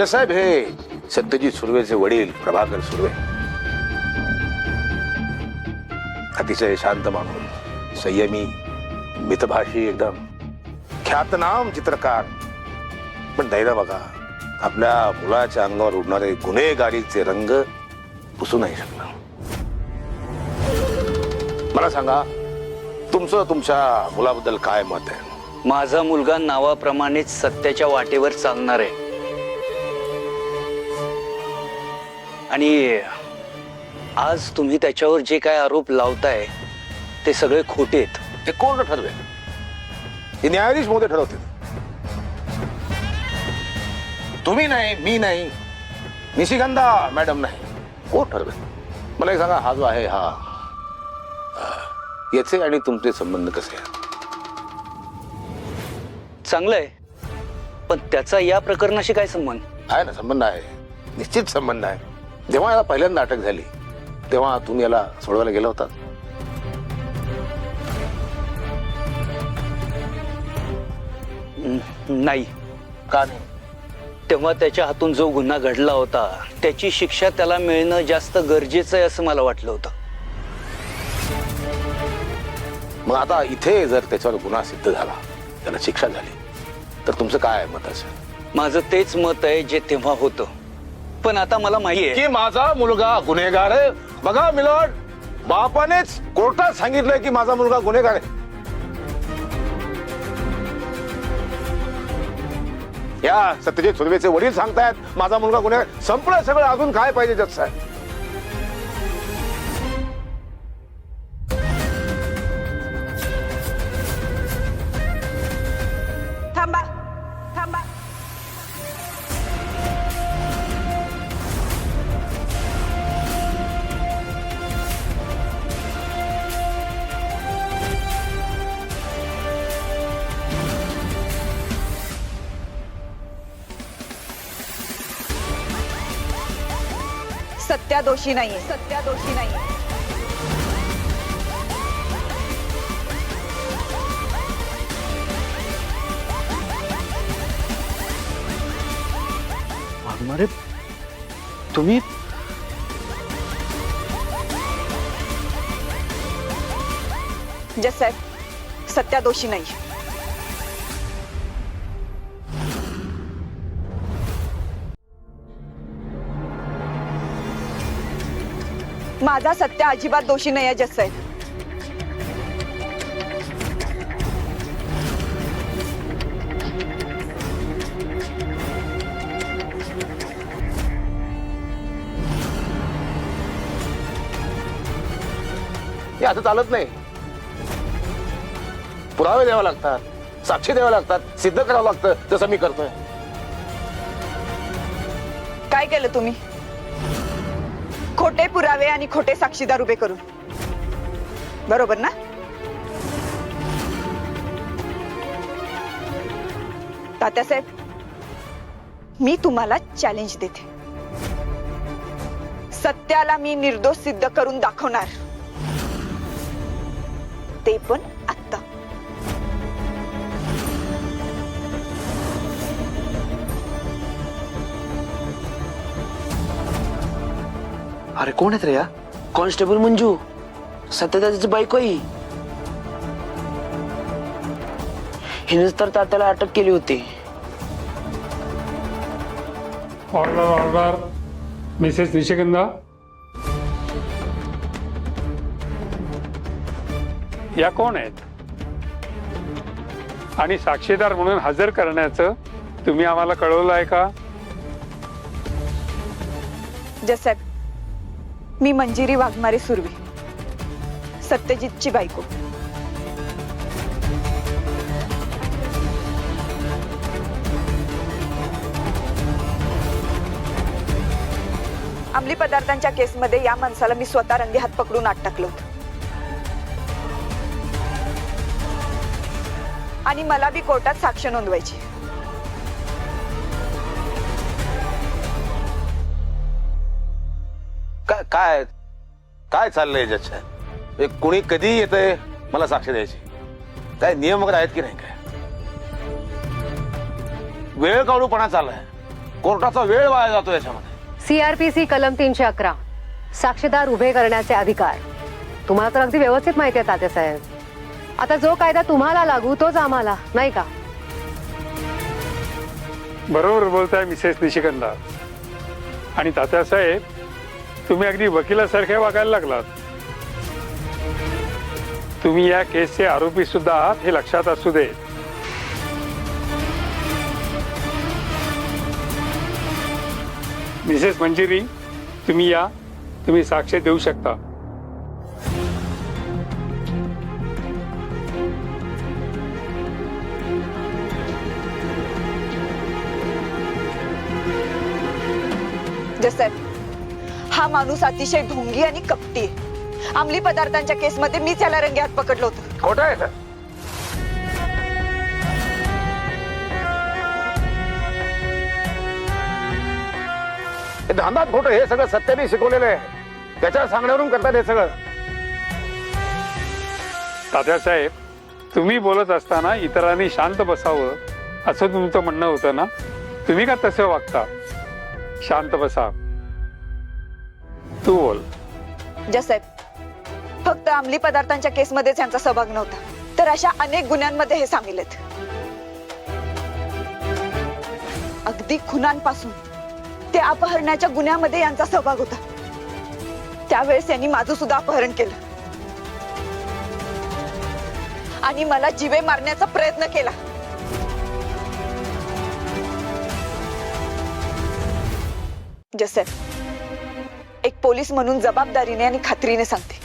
जसाहेब हे सत्यजित सुर्वेचे वडील प्रभाकर सुर्वे, अतिशय शांत माणूस, संयमी, मितभाषी, एकदम ख्यातनाम चित्रकार. पण दैना बघा, आपल्या मुलाच्या अंगावर उडणारे गुन्हेगारीचे रंग पुसू नाही शकला. मला सांगा, तुमचं तुमच्या मुलाबद्दल काय मत आहे? माझा मुलगा नावाप्रमाणेच सत्याच्या वाटेवर चालणार आहे. आणि आज तुम्ही त्याच्यावर जे काय आरोप लावताय ते सगळे खोटे आहेत. हे कोण ठरवेल? हे न्यायाधीश महोदय ठरवतील. तुम्ही नाही, मी नाही, निशिगंधा मॅडम नाही. कोण ठरवेल? मला एक सांगा, हा जो आहे हा याचे आणि तुमचे संबंध कसे आहेत? चांगलं आहे, पण त्याचा या प्रकरणाशी काय संबंध? आहे ना, संबंध आहे, निश्चित संबंध आहे. जेव्हा याला पहिल्यांदा अटक झाली तेव्हा तुम्ही याला सोडवायला गेला होता? नाही. का नाही? तेव्हा त्याच्या हातून जो गुन्हा घडला होता त्याची शिक्षा त्याला मिळणं जास्त गरजेचं आहे असं मला वाटलं होतं. मग आता इथे जर त्याच्यावर गुन्हा सिद्ध झाला, त्याला शिक्षा झाली, तर तुमचं काय मत असेल? माझं तेच मत आहे जे तेव्हा होतं. पण आता मला माहिती आहे की माझा मुलगा गुन्हेगार आहे. बघा मिलॉर्ड, बापानेच कोर्टात सांगितलंय की माझा मुलगा गुन्हेगार आहे. या सत्यजित सुर्वेचे वडील सांगतायत माझा मुलगा गुन्हेगार. संपलं सगळं. अजून काय पाहिजे जज साहेब? थांबा थांबा. सत्या दोषी नाहीये. सत्या दोषी नाहीये. अरे तुम्ही जज साहेब, सत्या दोषी नाही. माझा सत्या अजिबात दोषी नाही आहे जज साहेब. हे असं चालत नाही. पुरावे द्यावे लागतात, साक्षी द्यावे लागतात, सिद्ध करावं लागतं, जसं मी करतोय. काय केलं तुम्ही? खोटे पुरावे आणि खोटे साक्षीदार उभे करून, बरोबर ना? तात्यासाहेब, मी तुम्हाला चॅलेंज देते. सत्याला मी निर्दोष सिद्ध करून दाखवणार, ते पण आत्ता. अरे कोण आहेत रे या? कॉन्स्टेबल मंजू, सत्यदाची बायको ही. हिनेच तर तात्याला अटक केली होती. Order order. मिसेस निशिगंधा, या कोण आहेत? आणि साक्षीदार म्हणून हजर करण्याचं तुम्ही आम्हाला कळवलं आहे का? जज साहेब, मी मंजिरी वाघमारे सुर्वे, सत्यजितची बायको. अंमली पदार्थांच्या केसमध्ये या माणसाला मी स्वतः रंगे हात पकडून आत टाकलं होतं. आणि मला बी कोर्टात साक्ष नोंदवायची. काय काय चाललंय जज साहेब? कुणी कधी येतंय मला साक्ष द्यायची? काय नियम वगैरे आहेत की नाही? काय वेळ काढूपणा चाललाय? कोर्टाचा वेळ वाया जातो याच्यामध्ये. CRPC कलम 311 साक्षीदार उभे करण्याचे अधिकार. तुम्हाला तर अगदी व्यवस्थित माहिती आहे तात्यासाहेब. आता जो कायदा तुम्हाला लागू तोच आम्हाला, नाही का? बरोबर बोलताय मिसेस निशिगंधा. आणि तात्यासाहेब, तुम्ही अगदी वकिलासारखे वागायला लागलात. तुम्ही या केसचे आरोपी सुद्धा आहात हे लक्षात असू दे. मिसेस मंजिरी, तुम्ही या. तुम्ही साक्ष देऊ शकता. जसं हा माणूस अतिशय ढोंगी आणि कपटी आहे. अंमली पदार्थांच्या केसमध्ये मीच याला रंगे हात पकडलं होतं. खोटं आहे सर. हे धांदात खोटं हे सगळं सत्याने शिकवलेलं आहे. त्याच्या सांगण्यावरून करतात हे सगळं. तात्यासाहेब, तुम्ही बोलत असताना इतरांनी शांत बसावं असं तुमचं म्हणणं होतं ना. तुम्ही का तसं वागता? शांत बसा. तू बोल. जसाहेब, फक्त अंमली पदार्थांच्या केसमध्येच यांचा सहभाग नव्हता, तर अशा अनेक गुन्ह्यांमध्ये हे सामील आहेत. अगदी खुनांपासून ते अपहरणाच्या गुन्ह्यामध्ये यांचा सहभाग होता. त्यावेळेस यांनी माझं सुद्धा अपहरण केलं आणि मला जीवे मारण्याचा प्रयत्न केला. जसेब, एक पोलीस म्हणून जबाबदारीने आणि खात्रीने सांगते,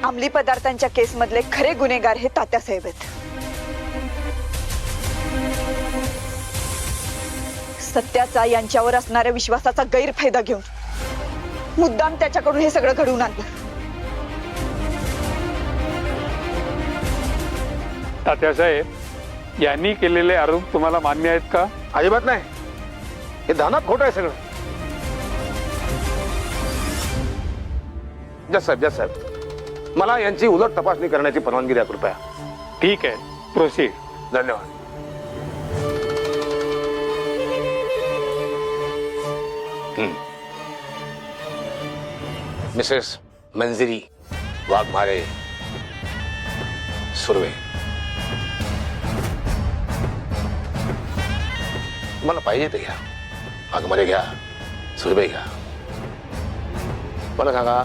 अंमली पदार्थांच्या केसमधले खरे गुन्हेगार हे तात्यासाहेब आहेत. सत्याचा यांच्यावर असणाऱ्या विश्वासाचा गैरफायदा घेऊन मुद्दाम त्याच्याकडून हे सगळं घडवून आणलं. तात्यासाहेब, यांनी केलेले आरोप तुम्हाला मान्य आहेत का? अजिबात नाही. हे धानात खोटं आहे सगळं. जस साहेब, मला यांची उलट तपासणी करण्याची परवानगी द्या कृपया. ठीक आहे, प्रोसीड. धन्यवाद. मिसेस मंजिरी वाघमारे सुर्वे, मला पाहिजे ते घ्या. वाघमारे घ्या, सुर्वे घ्या. मला सांगा,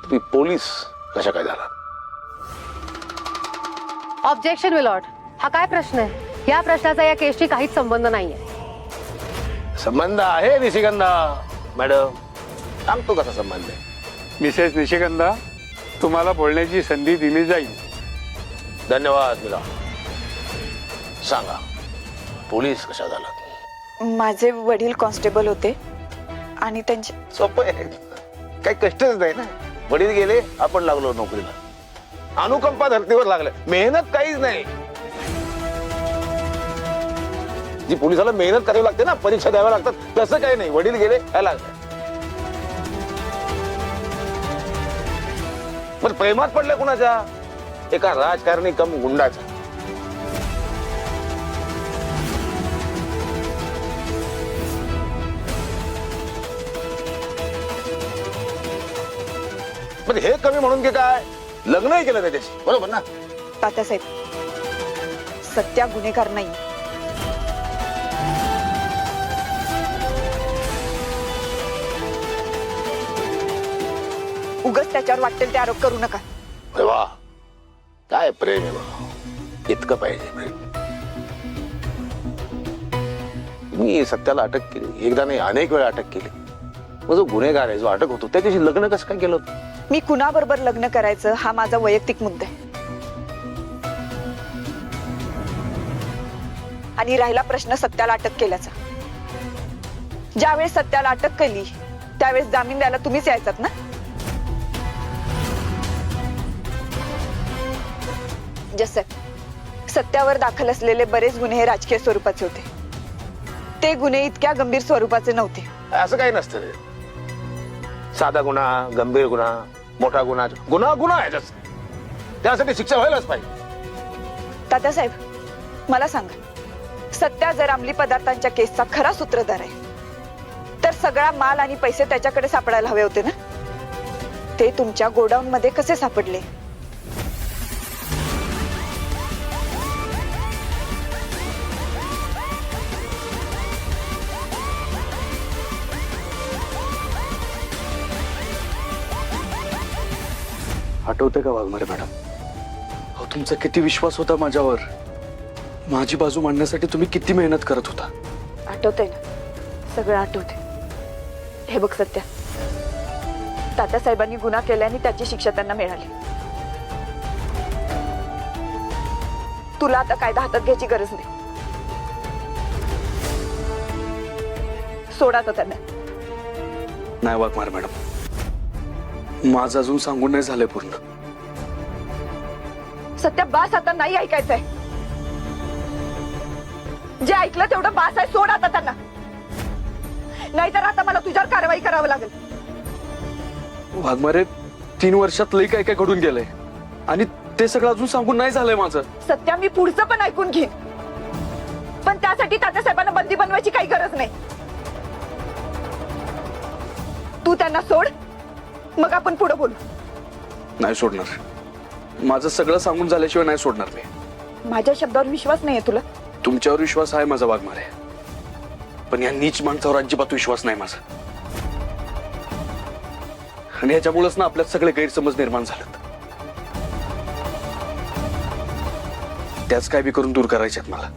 तुम्ही पोलीस कशा काय झाला? ऑब्जेक्शन विलॉर्ड. हा काय प्रश्न आहे? या प्रश्नाचा या केसशी काहीच संबंध नाहीये. संबंध आहे निशिगंधा मॅडम. सांगतो कसा संबंध आहे. मिसेस निशिगंधा, तुम्हाला बोलण्याची संधी दिली जाईल. धन्यवाद मिला. सांगा, पोलीस कशा झाला? माझे वडील कॉन्स्टेबल होते आणि त्यांचे. सोपं आहे, काही कष्टच नाही ना. वडील गेले, आपण लागलो नोकरीला. अनुकंपा धर्तीवर लागले. मेहनत काहीच नाही. जी पोलिसाला मेहनत करावी लागते ना, परीक्षा द्याव्या लागतात, तसं काही नाही. वडील गेले, काय लागलं. पण प्रेमात पडले कुणाच्या? एका राजकारणी कम गुंडाचा. पण हे कमी म्हणून की काय, लग्नही केलं त्याच्याशी, बरोबर ना? तात्यासाहेब, सत्या गुन्हेगार नाही. उगाच त्याच्यावर वाटेल ते आरोप करू नका. अरे वा, काय प्रेम आहे बा. इतकं पाहिजे प्रेम. मी सत्याला अटक केली, एकदा नाही अनेक वेळा अटक केली. मग जो गुन्हेगार आहे, जो अटक होतो, त्याच्याशी लग्न कसं काय केलं होतं? मी कुणाबरोबर लग्न करायचं हा माझा वैयक्तिक मुद्दा आहे. आणि राहिला प्रश्न सत्याला अटक केल्याचा, ज्यावेळेस सत्याला अटक केली त्यावेळेस जामीन द्यायला तुम्हीच यायचात ना? जसं सत्यावर दाखल असलेले बरेच गुन्हे हे राजकीय स्वरूपाचे होते. ते गुन्हे इतक्या गंभीर स्वरूपाचे नव्हते. असं काही नसतं रे. साधा गुन्हा, गंभीर गुन्हा, मोठा गुन्हा, गुन्हा गुन्हा आहे. त्यासाठी शिक्षा व्हायलाच पाहिजे. तात्यासाहेब, मला सांगा, सत्या जर अंमली पदार्थांच्या केसचा खरा सूत्रधार आहे तर सगळा माल आणि पैसे त्याच्याकडे सापडायला हवे होते ना. ते तुमच्या गोडाऊन मध्ये कसे सापडले? आठवतंय का वाघमारे मॅडम? अहो, तुमचा किती विश्वास होता माझ्यावर. माझी बाजू मांडण्यासाठी तुम्ही किती मेहनत करत होता. आठवतंय ना, सगळं आठवते. हे बघ सत्या, तात्यासाहेबांनी गुन्हा केल्याने त्याची शिक्षा त्यांना मिळाली. तुला आता कायदा हातात घ्यायची गरज नाही. सोडा आता त्यांना. नाही वाघमारे मॅडम, माझं अजून सांगून नाही झालंय पूर्ण. सत्या बास, आता नाही ऐकायचंय. जे ऐकलं तेवढं बास आहे. सोड आता त्यांना, नाहीतर आता मला तुझ्यावर कारवाई करावं लागेल. वाघमारे, 3 वर्षात लई काय काय घडून गेलंय आणि ते सगळं अजून सांगून नाही झालंय माझं. सत्या, मी पुढचं पण ऐकून घेईन, पण त्यासाठी तात्यासाहेबांना बंदी बनवायची काही गरज नाही. तू त्यांना सोड, मग आपण पुढे बोलू. नाही सोडणार. माझं सगळं सांगून झाल्याशिवाय नाही सोडणार मी. माझ्या शब्दावर विश्वास नाहीये तुला? तुमच्यावर विश्वास आहे माझा वाघमारे, पण या नीच माणसावर अजिबात विश्वास नाही माझा. आणि ह्याच्यामुळेच ना आपल्यात सगळे गैरसमज निर्माण झालेत. त्याच काय बी करून दूर करायच्यात मला.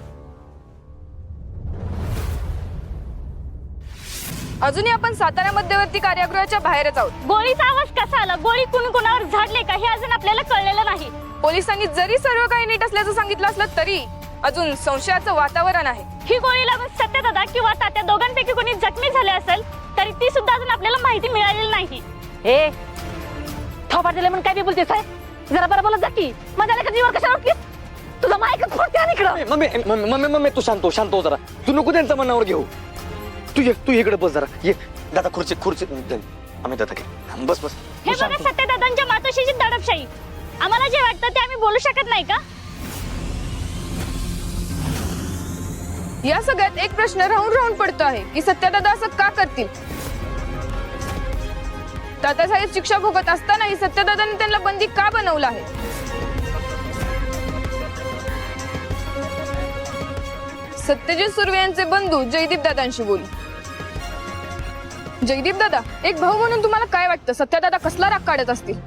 अजूनही आपण सातारा मध्यवर्ती कारागृहाच्या बाहेरच आहोत. गोळीचा आवाज कसा आला, गोळी कोणावर झाडले का हे अजून आपल्याला कळलेलं नाही. पोलिसांनी जरी सर्व काही नीट असल्याचं सांगितलं असलं तरी अजून संशयाचं वातावरण आहे. ही गोळी लागून सत्यदादा किंवा तात्या दोघांपैकी कोणी जखमी झाले असेल तरी ती सुद्धा अजून आपल्याला माहिती मिळालेली नाही. हे थोपाट दिले म्हणून काय बी बोलतेस आहे? जरा बरं बोलत जा की. माझ्या लेका जीवर कशाला उठलीस? तुझा मायकच फोडते आणि इकडं. मम्मी तू शांत हो जरा. तू नको त्यांच्या मनावर घेऊ. तू इकडे बस जरा. ये दादा, खुर्ची आम्ही दादा घे. बस. हे बघा सत्यदादांच्या मातोश्रीची दडपशाही. आम्हाला जे वाटतं ते आम्ही बोलू शकत नाही का? या सगळ्यात एक प्रश्न राहून पडतो आहे की सत्यदादा असं का करतील? तात्यासाहेब शिक्षा भोगत असतानाही सत्यदादांनी त्यांना बंदी का बनवलं आहे? सत्यजित सुर्वे यांचे बंधू जयदीप दादांशी बोलू. जयदीप दादा, एक भाऊ म्हणून तुम्हाला काय वाटतं, सत्यदादा कसला राग काढत असतील?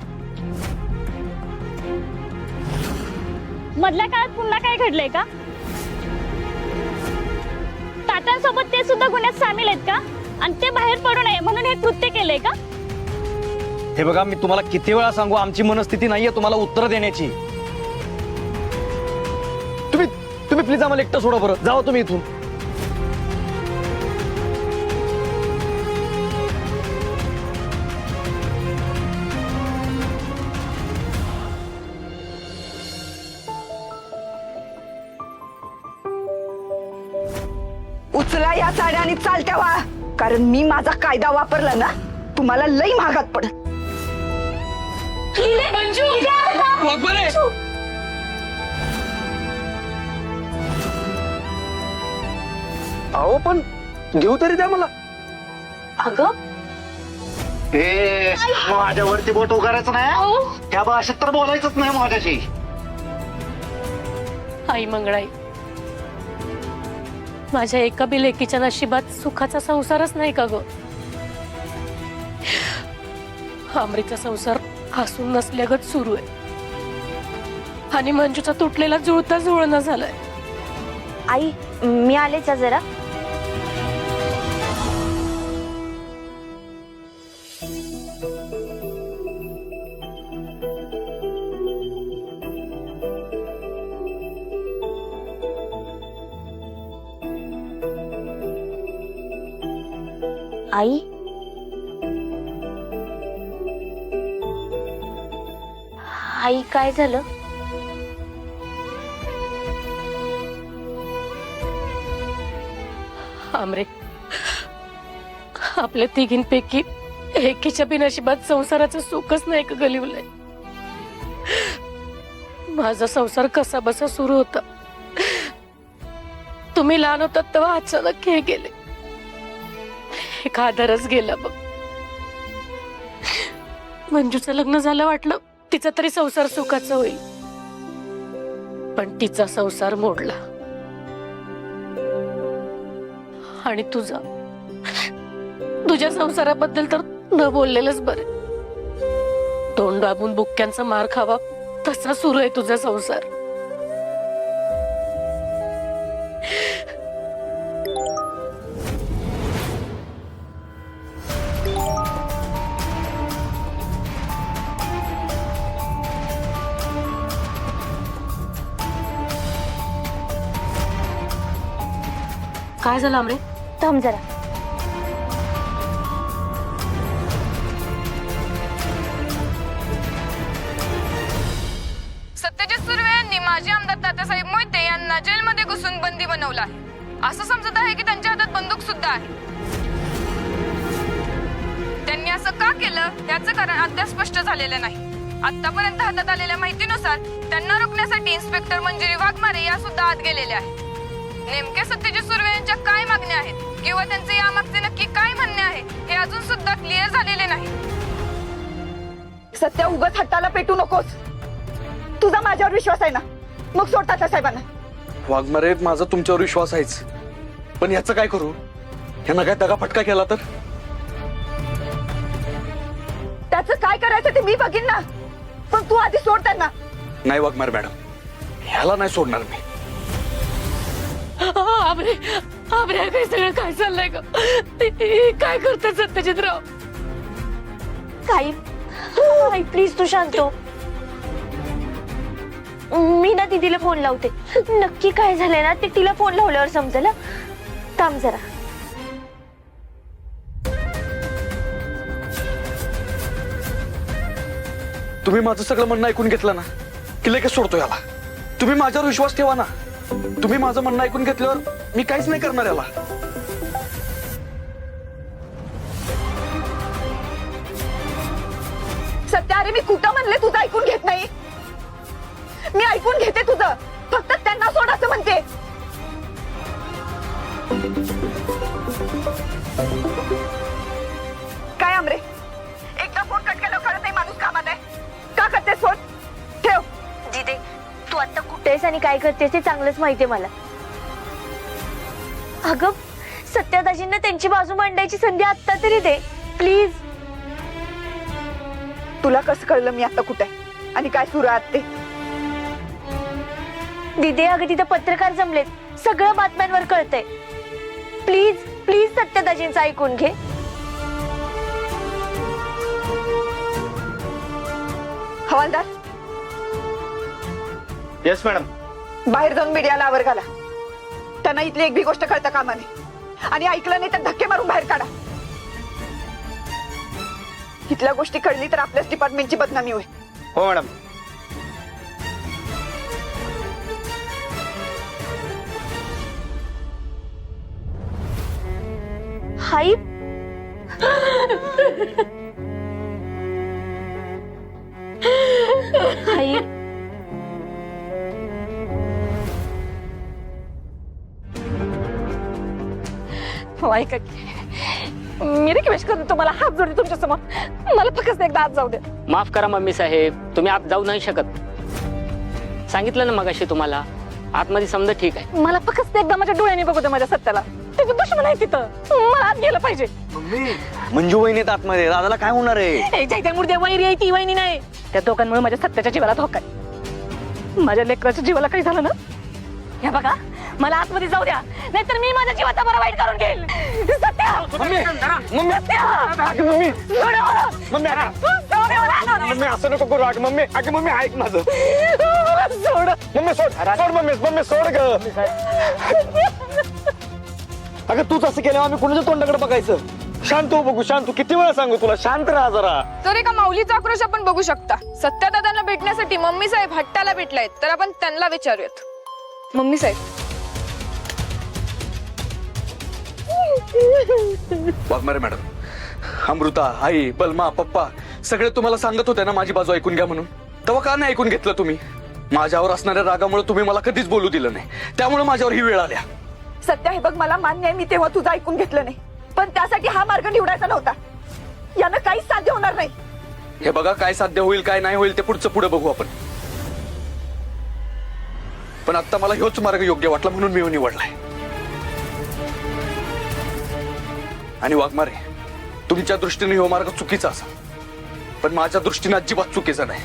मधल्या काळात पुन्हा काय घडलंय का? तात्यांसोबत ते सुद्धा गुन्ह्यात सामील आहेत का? आणि ते बाहेर पडू नये म्हणून हे कृत्य केलंय का? हे बघा, मी तुम्हाला किती वेळा सांगू, आमची मनस्थिती नाहीये तुम्हाला उत्तर देण्याची. तुम्ही प्लीज आम्हाला एकटं सोडा बरं. जावा तुम्ही इथून. उचला या साड्या आणि चालत्या वा, कारण मी माझा कायदा वापरला ना, तुम्हाला लई महागात पडत. अहो पण घेऊ तरी द्या मला. अगं माझ्यावरती बोट उगारायचं नाही. त्या भाषेत तर बोलायचंच नाही माझ्याशी. आई मंगळाई, माझ्या एका बी लेकीच्या नशिबात सुखाचा संसारच नाही का ग? आमरीचा संसार हसून नसल्यागत सुरू आहे आणि मंजूचा तुटलेला जुळता जुळणं झालाय. आई, मी आलेच जरा. आई, आई काय झालं? आमरे, आपल्या तिघींपैकी एकीच्या बी नशिबात संसाराचं सुखच नाही का गलिवलंय. माझा संसार कसा बसा सुरू होता तुम्ही लहान होतात तेव्हा अचानक हे गेले. एक आधारच गेला बघ. मंजूचं लग्न झालं, वाटलं तिचा तरी संसार सुखाचा होईल, पण तिचा संसार मोडला. आणि तुझ्या संसाराबद्दल तर न बोललेलंच बरं. तोंड दाबून बुक्क्यांचा मार खावा तसा सुरू आहे तुझा संसार. काय झालं आमरे? थांब जरा. सत्यजित सुर्वे यांनी माजी आमदार तात्यासाहेब मोहिते यांना जेलमध्ये घुसून बंदी बनवलं आहे. असं समजत आहे की त्यांच्या हातात बंदूक सुद्धा आहे. त्यांनी असं का केलं याचं कारण अद्याप स्पष्ट झालेलं नाही. आतापर्यंत हातात आलेल्या माहितीनुसार त्यांना रोखण्यासाठी इन्स्पेक्टर मंजिरी वाघमारे या सुद्धा आत गेलेल्या आहेत. नेमके सत्यजित सुर्वे यांच्या काय मागण्या आहेत किंवा त्यांचे यामागचे नक्की काय म्हणणे आहे हे अजून सुद्धा क्लिअर झालेले नाही. सत्या, उगाच हट्टाला पेटू नकोस. तुझा माझ्यावर विश्वास आहे ना, मग सोडतात साहेबांना. वाघमारे, माझा तुमच्यावर विश्वास आहेच, पण याचं काय करू? यांना काय दगा फटका केला तर? त्याचं काय करायचं ते मी बघीन ना, पण तू आधी सोड त्यांना. नाही वाघमारे मॅडम, ह्याला नाही सोडणार मी. आमरे काय सगळं काय चाललंय ग? काय करतात सत्यजितराव? आई प्लीज तू शांत हो. मी ना दीदीला फोन लावते. नक्की काय झालंय ना ते तिला फोन लावल्यावर समजेल. थांब जरा. तुम्ही माझं सगळं म्हणणं ऐकून घेतलं ना की लगेच सोडतो याला. तुम्ही माझ्यावर विश्वास ठेवा ना. तुम्ही माझं म्हणणं ऐकून घेतल्यावर मी काहीच नाही करणार याला. सत्या, अरे मी कुठं म्हणले तुझं ऐकून घेत नाही? मी ऐकून घेते तुझं, फक्त त्यांना सोड असं म्हणते. काय आमरे, एकदा फोन कट केल्यावर कळत नाही माणूस कामात आहे का? करतेस फोन? ठेव. दीदी तू आता कुठे आहेस आणि काय करतेस ते चांगलंच माहितीये मला. अगं सत्यादाजींना त्यांची बाजू मांडायची संधी आता तरी दे प्लीज. तुला कसं कळलं मी आता कुठे आहे आणि काय सुरू आहे ते? दीदी अगं तिथं पत्रकार जमलेत, सगळं बातम्यांवर कळतंय. प्लीज प्लीज सत्यादाजींचं ऐकून घे. हवालदार, येस मॅडम. बाहेर जाऊन मीडियाला आवर घाला. त्यांना इथली एक बी गोष्ट कळता कामा नये, आणि ऐकलं नाही तर धक्के मारून बाहेर काढा. इथल्या गोष्टी कळली तर आपल्याच डिपार्टमेंटची बदनामी होईल. हो मॅडम. हाई हाई ऐका, मी रिक्वेस्ट करतो तुम्हाला, हात जोडते तुमच्या समोर, मला फक्त एकदा आत जाऊ दे. माफ करा मम्मी साहेब, तुम्ही आत जाऊ नाही शकत. सांगितलं ना मगाशी तुम्हाला, आतमध्ये समजा ठीक आहे. मला फक्त एकदा माझ्या डोळ्याने बघू दे माझ्या सत्याला. त्याचं दुश्मन आहे तिथं, मला आत गेलं पाहिजे. मंजू वहिनी येतात आतमध्ये, दादाला काय होणार आहे? चैत्यामुळे वैरी आहे ती वहिनी नाही. त्या दोघांमुळे माझ्या सत्याच्या जीवाला धोका आहे. माझ्या लेकराच्या जीवाला काही झालं ना, हे बघा मला आतमध्ये जाऊ द्या, नाहीतर मी माझ्या जीवाचा बरा वाईट करून घेईल. सत्या, मम्मी असं नको करू. अगं मम्मी ऐक माझं. सोड मम्मी सोड. मम्मी सोड ग. अगं तूच असं केलं, आम्ही कुणाच्या तोंडाकडे बघायचं? शांत हो बघू, शांत. किती वेळा सांगू तुला, शांत राहा जरा. तर एका माऊलीचा आक्रोश आपण बघू शकता. सत्यादादांना भेटण्यासाठी मम्मी साहेब हट्टाला भेटलायत, तर आपण त्यांना विचारूयात. मम्मी साहेब, वाघमारे मॅडम, अमृता, आई, बलमा, पप्पा सगळे तुम्हाला सांगत होते ना माझी बाजू ऐकून घ्या म्हणून. तेव्हा का नाही ऐकून घेतलं तुम्ही? माझ्यावर असणाऱ्या रागामुळे तुम्ही मला कधीच बोलू दिलं नाही, त्यामुळे माझ्यावर ही वेळ आल्या. सत्य हे बघ, मला मान्य आहे मी तेव्हा तुझं ऐकून घेतलं नाही, पण त्यासाठी हा मार्ग निवडायचा नव्हता. यानं काहीच साध्य होणार नाही. हे बघा, काय साध्य होईल काय नाही होईल ते पुढचं पुढे बघू आपण. पण आता मला ह्योच मार्ग योग्य वाटला म्हणून मी निवडलाय. आणि वाघमारे, तुमच्या दृष्टीने ह्यो मार्ग चुकीचा असा, पण माझ्या दृष्टीने अजिबात चुकीचा नाही.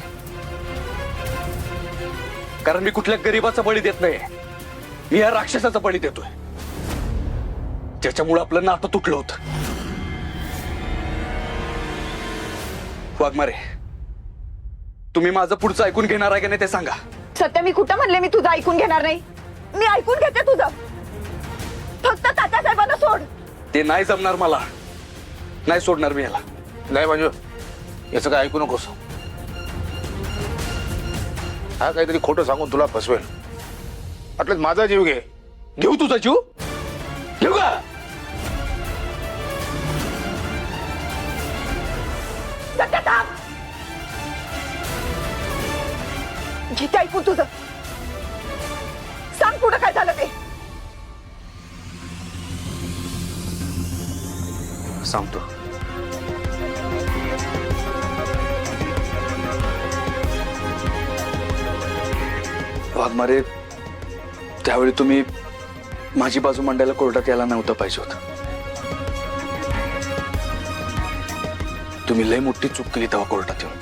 कारण मी कुठल्या गरीबाचा बळी देत नाही, मी या राक्षसाचा बळी देतोय, ज्याच्यामुळे आपलं नातं तुटलं होतं. वाघमारे, तुम्ही माझं पुढचं ऐकून घेणार आहे का नाही ते सांगा. सत्य, मी कुठं म्हणले मी तुझं ऐकून घेणार नाही? मी ऐकून घेते तुझं, फक्त तात्यासाहेबांना सोड. ते नाही जमणार, मला नाही सोडणार मी याला. नाही मंजू, याचं काय ऐकू नकोस. हा काहीतरी खोटं सांगून तुला फसवेल. म्हटलं माझा जीव घे. घेऊ तुझा जीव? घेऊ का? सत्य थांब. घेते ऐकून तुझं. सांग पुढं काय झालं ते. सांगतो. वाघमारे, त्यावेळी तुम्ही माझी बाजू मांडायला कोर्टात यायला नव्हतं पाहिजे होतं. तुम्ही लय मोठी चूक केली तेव्हा कोर्टात येऊन.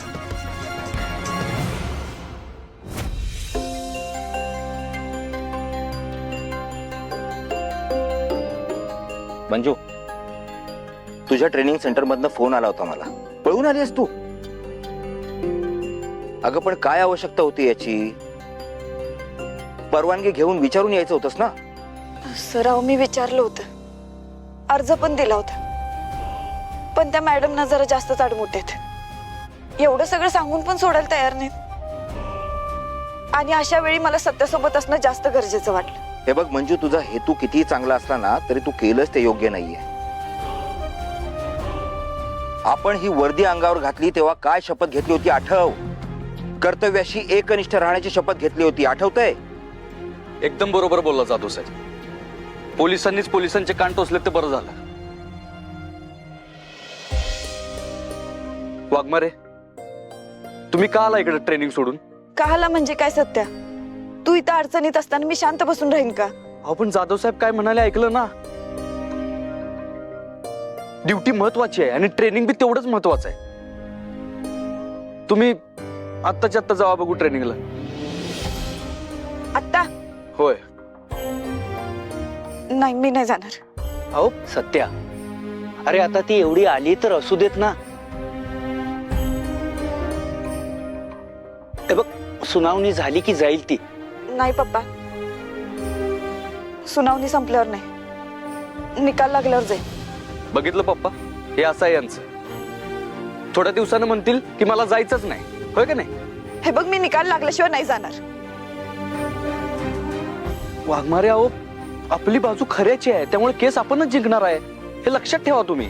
मंजू, तुझ्या ट्रेनिंग सेंटर मधनं फोन आला होता मला. पळून आलीस तू? अगं पण काय आवश्यकता होती याची? परवानगी घेऊन विचारून यायचं होतंस ना. सर, अहो मी विचारलं होतं, अर्ज पण दिला होता, पण त्या मॅडमना जरा जास्तच आडमुठ आहेत. एवढं सगळं सांगून पण सोडायला तयार नाहीत. आणि अशा वेळी मला सत्यासोबत असणं जास्त गरजेचं वाटलं. हे बघ मंजू, तुझा हेतू कितीही चांगला असला ना तरी तू केलंच ते योग्य नाहीये. आपण ही वर्दी अंगावर घातली तेव्हा काय शपथ घेतली होती आठव. कर्तव्याशी एकनिष्ठ राहण्याची शपथ घेतली होती, आठवतंय? एकदम बरोबर बोलला जातो साहेब. पोलिसांनीच पोलिसांचे कान टोचले ते बरं झालं. वाघमारे, तुम्ही का आला इकडे ट्रेनिंग सोडून? काहाला म्हणजे काय सत्या? तू इथं अडचणीत असताना मी शांत बसून राहीन का? आपण जाधव साहेब काय म्हणाले ऐकलं ना. ड्युटी महत्वाची आहे आणि ट्रेनिंग बी तेवढंच महत्वाचं आहे. तुम्ही आत्ताच्या आत्ता जावा बघू ट्रेनिंगला. आत्ता? होय. नाही, मी नाही जाणार. अहो सत्या, अरे आता ती एवढी आली तर असू देत ना. हे बघ, सुनावणी झाली की जाईल ती. नाही पप्पा, सुनावणी संपल्यावर नाही, निकाल लागल्यावर जाईल. बघितलं पप्पा, हे असं आहे यांचं. थोड्या दिवसानं म्हणतील की मला जायचंच नाही, होय का नाही? हे बघ, मी निकाल लागल्याशिवाय नाही जाणार. वाघमारे, अहो आपली बाजू खऱ्याची आहे, त्यामुळे केस आपणच जिंकणार आहे, हे लक्षात ठेवा तुम्ही.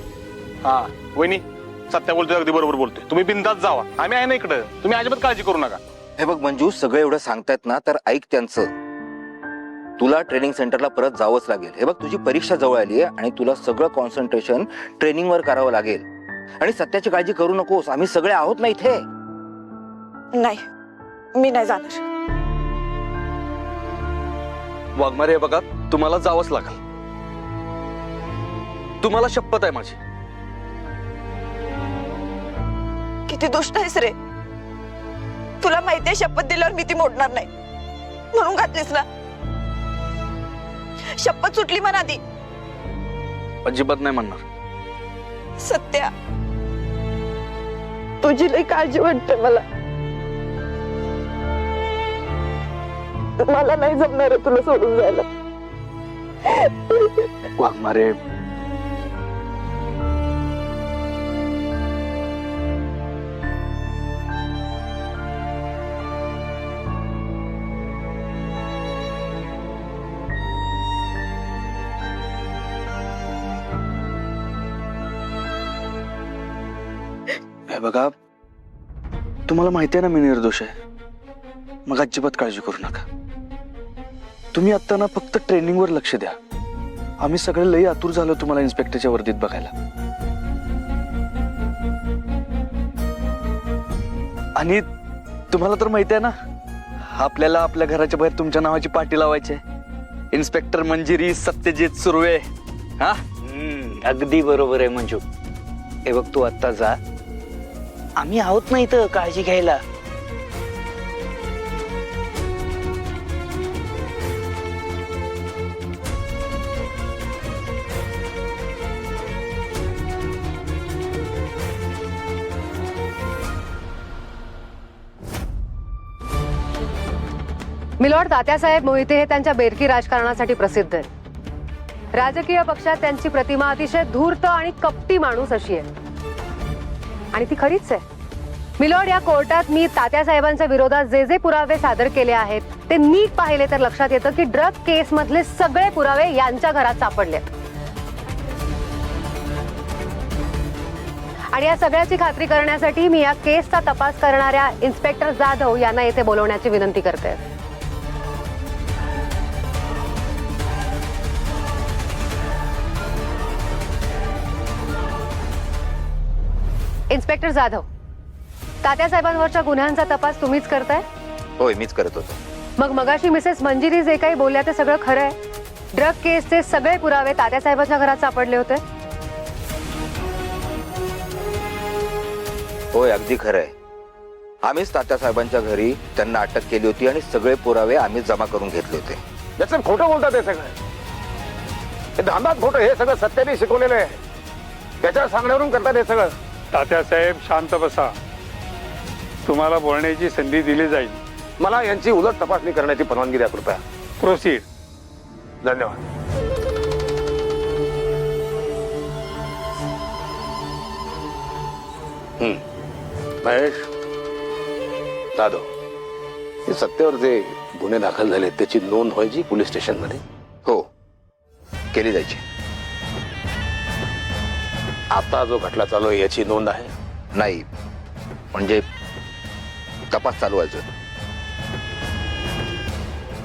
हा वहिनी, सत्या बोलतोय, अगदी बरोबर बोलतोय. तुम्ही बिंदास जावा, आम्ही आहे ना इकडं. तुम्ही अजिबात काळजी करू नका. हे बघ मंजू, सगळं एवढं सांगतायत ना तर ऐक त्यांचं. तुला ट्रेनिंग सेंटरला परत जावंच लागेल. हे बघ, तुझी परीक्षा जवळ आली आहे आणि तुला सगळं कॉन्सन्ट्रेशन ट्रेनिंगवर करावं लागेल. आणि सत्याची काळजी करू नकोस, आम्ही सगळे आहोत ना इथे. नाही, मी नाही जाणार. वाघमारे, हे बघा, तुम्हाला जावंच लागेल. तुम्हाला शपथ आहे माझी. किती दुष्ट आहेस रे. तुला माहितीये शपथ दिल्यावर मी ती मोडणार नाही म्हणून घातलीस ना. शपथ सुटली म्हणा आधी. अजिबात नाही म्हणणार. सत्या, तुझी लई काळजी वाटते मला. मला नाही जमणार तुला सोडून जायला. वाघमारे, हे बघा, तुम्हाला माहिती आहे ना मी निर्दोष आहे. मग अजिबात काळजी करू नका. तुम्ही आता ना फक्त ट्रेनिंगवर लक्ष द्या. आम्ही सगळे लई आतुर झालो तुम्हाला इन्स्पेक्टरच्या वर्दीत बघायला. आणि तुम्हाला तर माहिती आहे ना, आपल्याला आपल्या घराच्या बाहेर तुमच्या नावाची पाटी लावायची आहे. इन्स्पेक्टर मंजिरी सत्यजित सुर्वे. हा, अगदी बरोबर आहे मंजू. हे बघ, तू आत्ता जा, आम्ही आहोत ना इथं काळजी घ्यायला. मिलॉर्ड, तात्यासाहेब मोहिते हे त्यांच्या बेरकी राजकारणासाठी प्रसिद्ध आहेत. राजकीय पक्षात त्यांची प्रतिमा अतिशय धूर्त आणि कपटी माणूस अशी आहे, आणि ती खरीच आहे. मिलॉर्ड, या कोर्टात मी तात्यासाहेबांच्या विरोधात जे जे पुरावे सादर केले आहेत ते नीट पाहिले तर लक्षात येतं की ड्रग केस मधले सगळे पुरावे यांच्या घरात सापडलेत. आणि या सगळ्याची खात्री करण्यासाठी मी या केसचा तपास करणाऱ्या इन्स्पेक्टर जाधव यांना येथे बोलवण्याची विनंती करते. इन्स्पेक्टर जाधव, तात्यासाहेबांवरच्या गुन्ह्यांचा तपास तुम्हीच करताय? होय, मीच करत होतो. मग मगाशी मिसेस मंजिरी जे काही बोलल्या ते सगळं खरं आहे? ड्रग केसचे सगळे पुरावे तात्यासाहेबांच्या घरात सापडले होते? होय, अगदी खरं आहे. आम्हीच तात्यासाहेबांच्या घरी त्यांना अटक केली होती आणि सगळे पुरावे आम्ही जमा करून घेतले होते. याचं खोटं बोलतात हे सगळं. हे धांदात खोटं, हे सगळं सत्याने शिकवलेलं आहे. त्याच्या सांगण्यावरून करतात हे सगळं. तात्यासाहेब शांत बसा, तुम्हाला बोलण्याची संधी दिली जाईल. मला यांची उलट तपासणी करण्याची परवानगी द्या कृपया. प्रोसीड. धन्यवाद. महेश जाधव, हे सत्तेवर जे गुन्हे दाखल झाले त्याची नोंद व्हायची पोलीस स्टेशन मध्ये? हो, केली जायची. आता जो खटला चालू आहे याची नोंद आहे? नाही, म्हणजे तपास चालू आहे.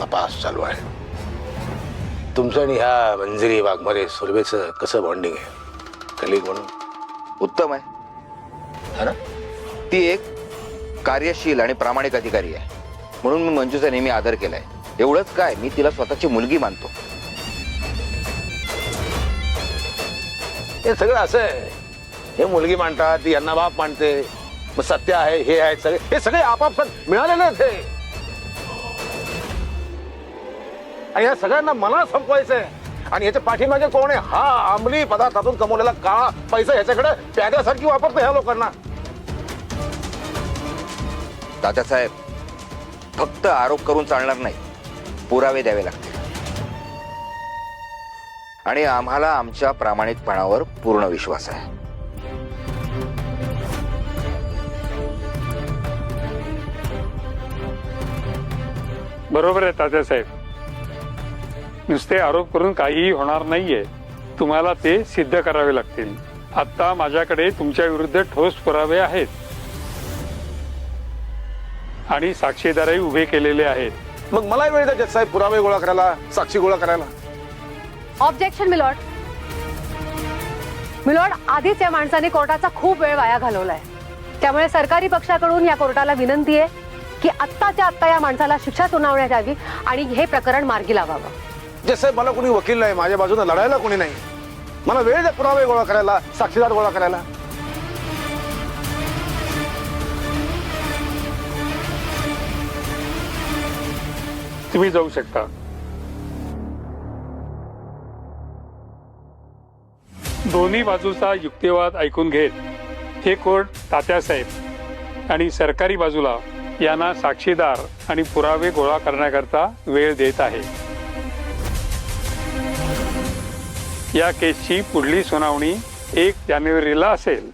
तपास चालू आहे. तुमचं आणि ह्या मंजिरी वाघमारे सुर्वेचं कसं बॉन्डिंग आहे? कलिग म्हणून उत्तम आहे. है ना? ती एक कार्यशील आणि प्रामाणिक अधिकारी आहे, म्हणून मी मंजूचा नेहमी आदर केलाय. एवढंच काय, मी तिला स्वतःची मुलगी मानतो. हे सगळं असं आहे. हे मुलगी मानतात, ती यांना बाप मानते, मग सत्य आहे, हे आहे, सगळे हे सगळे आपापसात मिळालेले आहेत हे. आणि या सगळ्यांना मला संपवायचंय. आणि याच्या पाठीमागे कोण आहे? हा अंमली पदार्थातून कमवलेला काळा पैसा ह्याच्याकडे प्याद्यासारखी वापरतो ह्या लोकांना. तात्यासाहेब, फक्त आरोप करून चालणार नाही, पुरावे द्यावे लागतील. आणि आम्हाला आमच्या प्रामाणिकपणावर पूर्ण विश्वास आहे. बरोबर आहे तात्यासाहेब, नुसते आरोप करून काहीही होणार नाहीये. तुम्हाला ते सिद्ध करावे लागतील. आता माझ्याकडे तुमच्या विरुद्ध ठोस पुरावे आहेत आणि साक्षीदारही उभे केलेले आहेत. मग मला वेळ द्या जज साहेब, पुरावे गोळा करायला, साक्षी गोळा करायला. Objection milord. मिलॉर्ड, आधीच या माणसाने कोर्टाचा खूप वेळ वाया घालवलाय. त्यामुळे सरकारी पक्षाकडून या कोर्टाला विनंती आहे की आत्ताच्या आत्ता या माणसाला शिक्षा सुनावण्यात यावी आणि हे प्रकरण मार्गी लावावं. जज साहेब, मला कोणी वकील नाही, माझ्या बाजूने लढायला कोणी नाही. मला वेळ द्या पुरावे गोळा करायला, साक्षीदार गोळा करायला. तुम्ही जाऊ शकता. दोन्ही बाजूचा युक्तिवाद ऐकून घेत हे कोर्ट तात्यासाहेब आणि सरकारी बाजूला यांना साक्षीदार आणि पुरावे गोळा करण्याकरता वेळ देत आहे. या केसची पुढली सुनावणी 1 जानेवारीला असेल.